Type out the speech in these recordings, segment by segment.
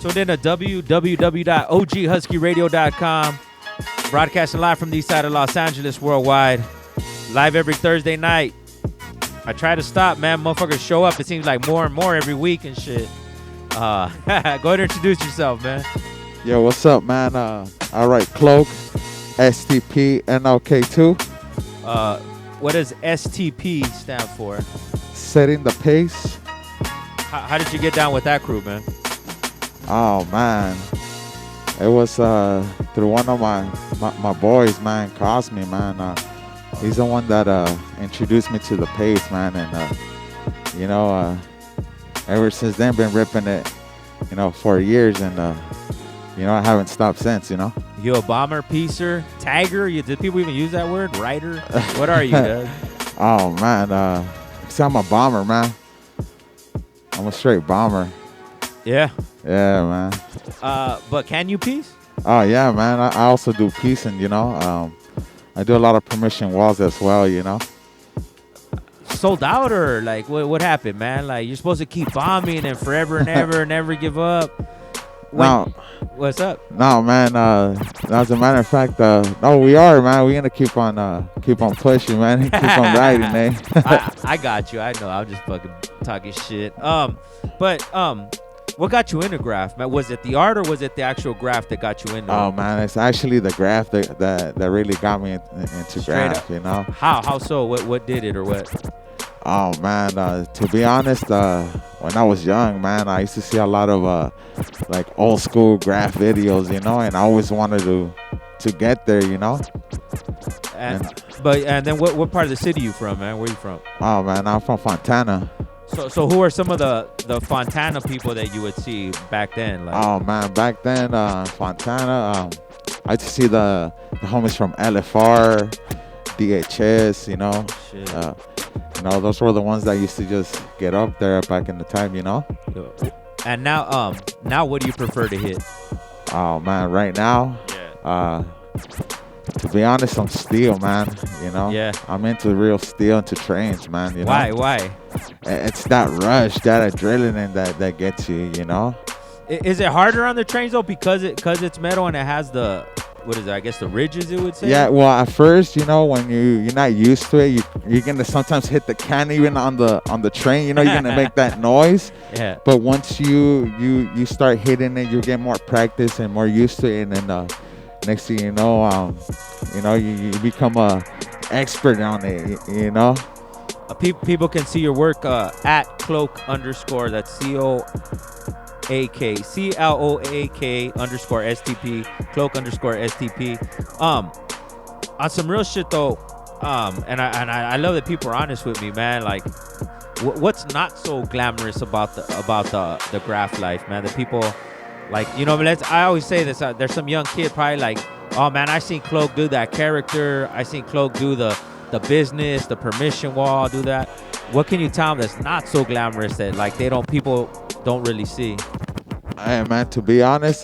Tuned in to www.oghuskyradio.com. Broadcasting live from the east side of Los Angeles, worldwide. Live every Thursday night. I try to stop, man. Motherfuckers show up. It seems like more and more every week and shit. Go ahead and introduce yourself, man. Yo, what's up, man? All right, CLOAK STP NLK2. What does STP stand for? Setting the pace. How did you get down with that crew, man? Oh, man. It was through one of my boys, man, Cosme, man. He's the one that introduced me to the pace, man. And, ever since then, been ripping it, for years. And, I haven't stopped since, You a bomber, piecer, tagger? Did people even use that word? Writer? What are you, dude? Oh, man. I'm a bomber, man. I'm a straight bomber. Yeah? Yeah, man. But can you piece? Oh, yeah, man. I also do piecing, I do a lot of permission walls as well, Sold out or like what happened, man? Like you're supposed to keep bombing and forever and ever, never give up. No. What's up? No, man. As a matter of fact, no, we are, man. We're gonna keep on pushing, man. Keep on riding, man. I got you. I know. I'm just fucking talking shit. But what got you into graph, man? Was it the art or was it the actual graph that got you into? Oh, man, it's actually the graph that really got me into graph. How so? What did it or what? Oh, man, to be honest, when I was young, man, I used to see a lot of like old school graph videos, and I always wanted to get there, And then what part of the city you from, man? Where you from? Oh, man, I'm from Fontana. So who are some of the Fontana people that you would see back then? Like? Oh, man, back then, Fontana, I used to see the homies from LFR, DHS, Shit. Those were the ones that used to just get up there back in the time, And now what do you prefer to hit? Oh, man, right now, yeah. To be honest, I'm steel, man. Yeah. I'm into real steel, into trains, man. Why? It's that rush, that adrenaline that gets you. Is it harder on the trains though because it's metal and it has the I guess the ridges, it would say? Yeah. Well, at first, when you're not used to it, you're gonna sometimes hit the can even on the train. You're gonna make that noise. Yeah. But once you start hitting it, you get more practice and more used to it, and then next thing you know, you become a expert on it. People can see your work at CLOAK_. That's CLOAK_STP. CLOAK_STP. On some real shit though. And I love that people are honest with me, man. Like, what's not so glamorous about the graph life, man? The people. Like, I always say this. There's some young kid probably like, oh, man, I seen CLOAK do that character. I seen CLOAK do the business, the permission wall, do that. What can you tell them that's not so glamorous that, like, people don't really see? Hey, man, to be honest,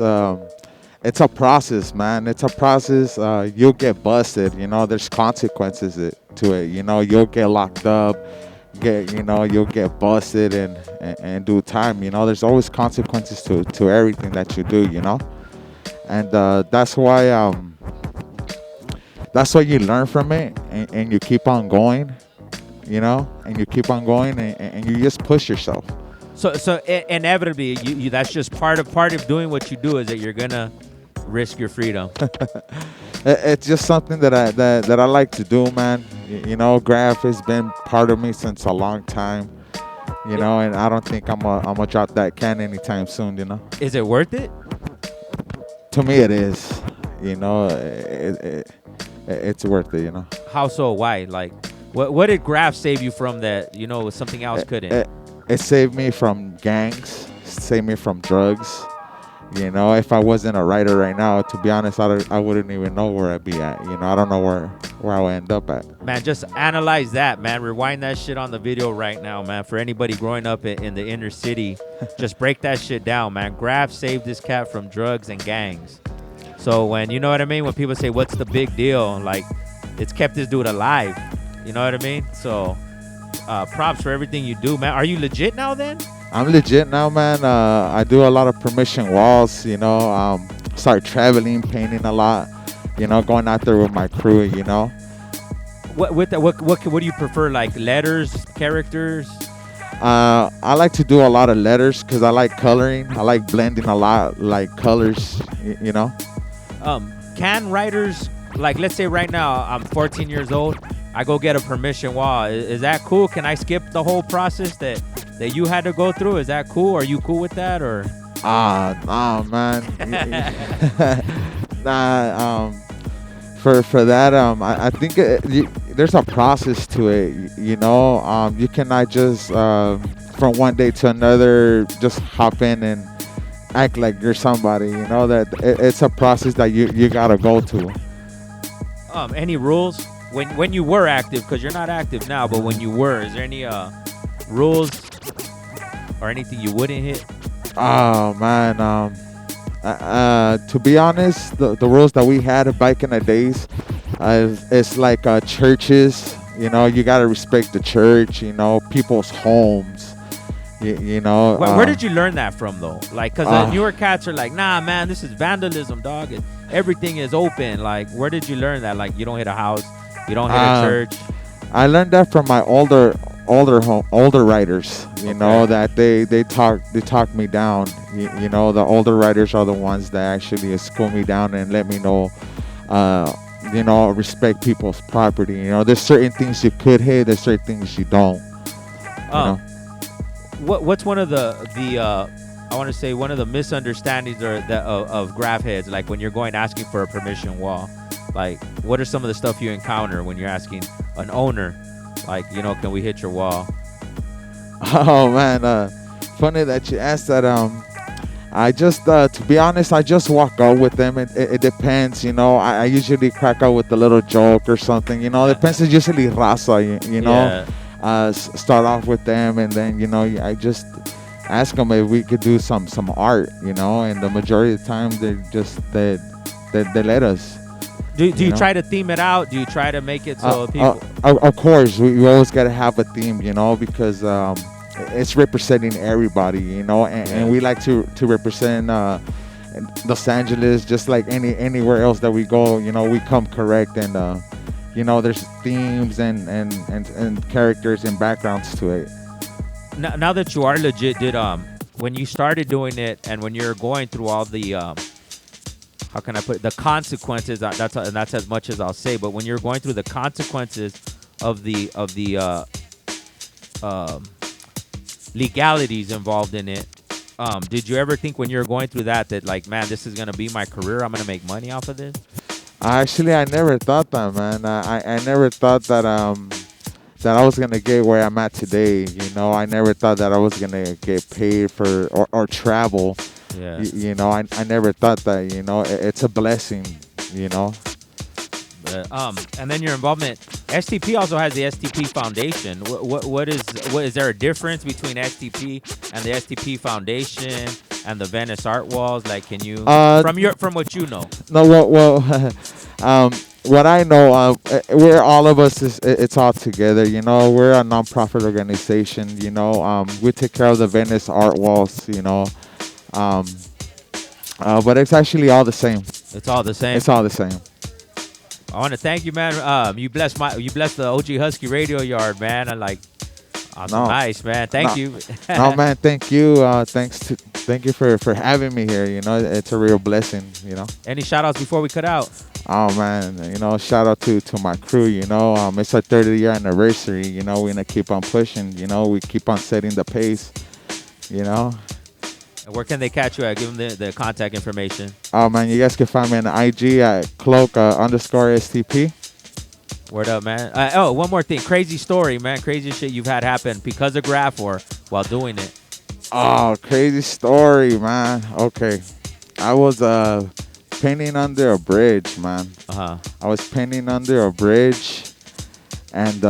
it's a process, man. It's a process. You'll get busted. There's consequences to it. You'll get locked up. You'll get busted and do time. There's always consequences to everything that you do. And that's why you learn from it and you keep on going. And you keep on going and you just push yourself. So inevitably, you that's just part of doing what you do is that you're gonna risk your freedom. It's just something that I like to do, man. Graph has been part of me since a long time. And I don't think I'm gonna drop that can anytime soon. Is it worth it? To me, it is. It's worth it. How so? Why? Like, what did graph save you from that? Something else couldn't. It saved me from gangs. Saved me from drugs. If I wasn't a writer right now, to be honest, I wouldn't even know where I'd be at. I don't know where I would end up at. Man, just analyze that, man. Rewind that shit on the video right now, man. For anybody growing up in the inner city, just break that shit down, man. Graph saved this cat from drugs and gangs. So when, you know what I mean? When people say, what's the big deal? Like, it's kept this dude alive. You know what I mean? So props for everything you do, man. Are you legit now then? I'm legit now, man. I do a lot of permission walls. Start traveling, painting a lot. Going out there with my crew. What do you prefer? Like letters, characters? I like to do a lot of letters because I like coloring. I like blending a lot, like colors. Can writers, like, let's say right now I'm 14 years old, I go get a permission wall. Is that cool? Can I skip the whole process that you had to go through? Is that cool? Are you cool with that, or? Nah, man. Nah, for that, I think there's a process to it. You cannot just from one day to another just hop in and act like you're somebody. That it's a process that you gotta go to. Any rules when you were active? Because you're not active now, but when you were, is there any rules or anything you wouldn't hit? Oh man, to be honest, the rules that we had back in the days, it's like churches. You gotta respect the church. People's homes. Where did you learn that from, though? Like, because the newer cats are like, nah, man, this is vandalism, dog. Everything is open. Like, where did you learn that? Like, you don't hit a house, you don't hit a church. I learned that from my older writers. That they talk me down. The older writers are the ones that actually school me down and let me know. Respect people's property. There's certain things you could hit. There's certain things you don't. What's one of the I want to say one of the misunderstandings of graph heads, like when you're going asking for a permission wall? Like, what are some of the stuff you encounter when you're asking an owner, like, can we hit your wall? Oh man, funny that you asked that. I just, to be honest, I just walk out with them. It depends, I usually crack out with a little joke or something. Depends. It's usually raza, Yeah. Start off with them, and then I just ask them if we could do some art, and the majority of the time they let us. Do you try to theme it out? Do you try to make it so people? Of course, we always gotta have a theme, because it's representing everybody, and we like to represent Los Angeles, just like anywhere else that we go. We come correct, and there's themes and characters and backgrounds to it. Now that you are legit, when you started doing it and when you're going through all the how can I put it, the consequences? That's as much as I'll say. But when you're going through the consequences of the legalities involved in it, did you ever think when you were going through that like, man, this is gonna be my career? I'm gonna make money off of this? Actually, I never thought that, man. I never thought that that I was gonna get where I'm at today. I never thought that I was gonna get paid for or travel. Yeah. I never thought that. It's a blessing. And then your involvement. STP also has the STP Foundation. What is there a difference between STP and the STP Foundation and the Venice Art Walls? Like, can you from what you know? No, well, what I know, we're all of us. It's all together. We're a nonprofit organization. We take care of the Venice Art Walls. But it's actually all the same. It's all the same. It's all the same. I want to thank you, man. You blessed the OG Husky Radio Yard, man. Nice, man. Thank you. No, man. Thank you. Thank you for having me here. It's a real blessing. Any shout outs before we cut out? Oh man, shout out to my crew. It's our 30th year anniversary. We're gonna keep on pushing. We keep on setting the pace. And where can they catch you at? Give them the contact information. Oh man, you guys can find me on IG at CLOAK _STP. Word up, man. One more thing. Crazy story, man. Crazy shit you've had happen because of graph or while doing it. Oh, crazy story, man. Okay. I was painting under a bridge, man. I was painting under a bridge, and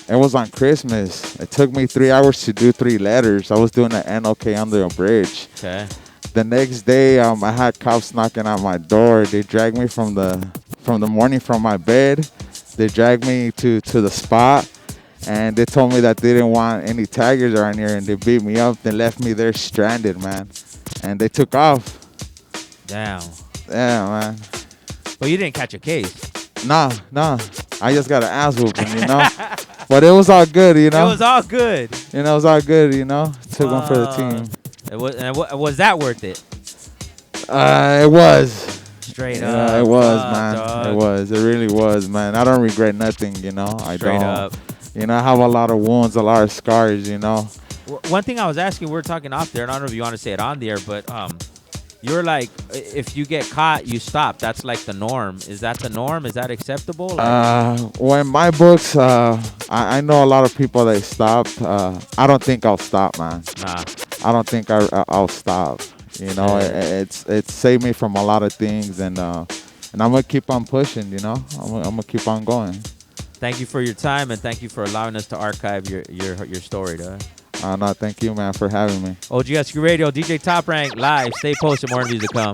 it was on Christmas. It took me 3 hours to do 3 letters. I was doing an NOK under a bridge. Okay. The next day, I had cops knocking at my door. They dragged me from the morning from my bed. They dragged me to the spot, And they told me that they didn't want any tigers around here, and they beat me up. They left me there stranded, man. And they took off. Damn. Yeah, man. But you didn't catch a case. Nah. I just got an ass whooping, you know. But it was all good, you know. It was all good. You know, it was all good, you know. Took one for the team. Was that worth it? It was. Straight Yeah, up. it was, man. Dog. It was. It really was, man. I don't regret nothing, you know. I Straight don't. up. You know, I have a lot of wounds, a lot of scars, you know. One thing I was asking, we were talking off there, and I don't know if you want to say it on there, but you're like, if you get caught, you stop. That's like the norm. Is that the norm? Is that acceptable? Like, well, in my books, I know a lot of people that stopped. I don't think I'll stop, man. nah. I don't think I'll stop. You know, Yeah. it's saved me from a lot of things, and I'm gonna keep on pushing. You know, I'm gonna keep on going. Thank you for your time, and thank you for allowing us to archive your story, dog. No, thank you, man, for having me. OGSQ Radio, DJ Top Rank, live. Stay posted. More interviews to come.